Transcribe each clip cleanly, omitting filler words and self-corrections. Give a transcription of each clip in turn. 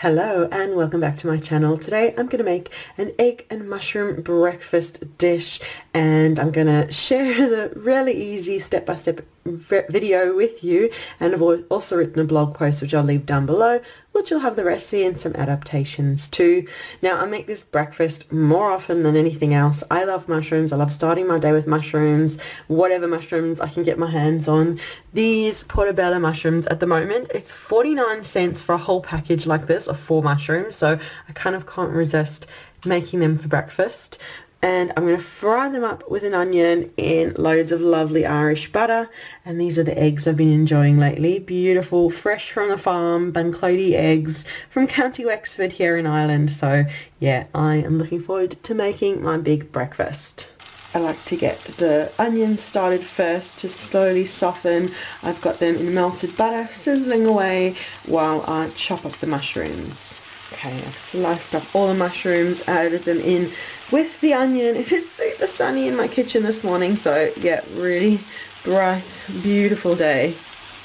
Hello and welcome back to my channel. Today I'm going to make an egg and mushroom breakfast dish, and I'm going to share the really easy step-by-step video with you, and I've also written a blog post which I'll leave down below, which will have the recipe and some adaptations too. Now, I make this breakfast more often than anything else. I love mushrooms. I love starting my day with mushrooms, whatever mushrooms I can get my hands on. These portobello mushrooms at the moment, it's 49 cents for a whole package like this of 4 mushrooms, so I kind of can't resist making them for breakfast. And I'm going to fry them up with an onion in loads of lovely Irish butter. And these are the eggs I've been enjoying lately. Beautiful, fresh from the farm, Bunclody eggs from County Wexford here in Ireland. So yeah, I am looking forward to making my big breakfast. I like to get the onions started first to slowly soften. I've got them in melted butter sizzling away while I chop up the mushrooms. Okay, I've sliced up all the mushrooms, added them in with the onion. It is super sunny in my kitchen this morning, so yeah, really bright, beautiful day.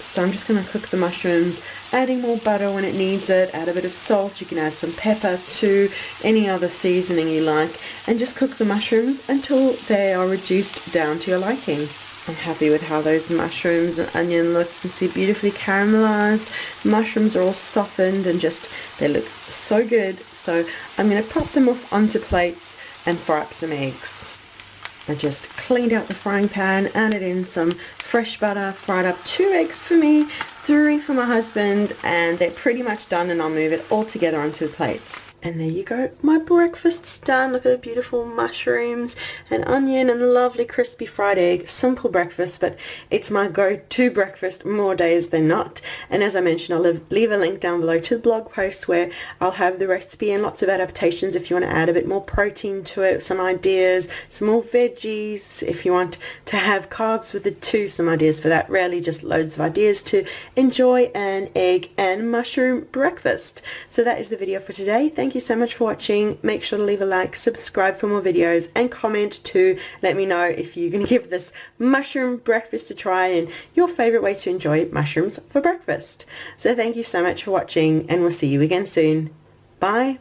So I'm just going to cook the mushrooms, adding more butter when it needs it, add a bit of salt, you can add some pepper too, any other seasoning you like, and just cook the mushrooms until they are reduced down to your liking. I'm happy with how those mushrooms and onion look. You can see beautifully caramelized. Mushrooms are all softened and just, they look so good. So I'm going to pop them off onto plates and fry up some eggs. I just cleaned out the frying pan, added in some fresh butter, fried up 2 eggs for me, 3 for my husband, and they're pretty much done, and I'll move it all together onto the plates. And there you go, my breakfast's done. Look at the beautiful mushrooms and onion and lovely crispy fried egg. Simple breakfast, but it's my go-to breakfast more days than not. And as I mentioned, I'll leave a link down below to the blog post where I'll have the recipe and lots of adaptations if you want to add a bit more protein to it, some ideas, some more veggies. If you want to have carbs with it too, some ideas for that. Really just loads of ideas to enjoy an egg and mushroom breakfast. So that is the video for today. Thank you so much for watching. Make sure to leave a like, subscribe for more videos, and comment to let me know if you're going to give this mushroom breakfast a try and your favorite way to enjoy mushrooms for breakfast. So thank you so much for watching, and we'll see you again soon. Bye.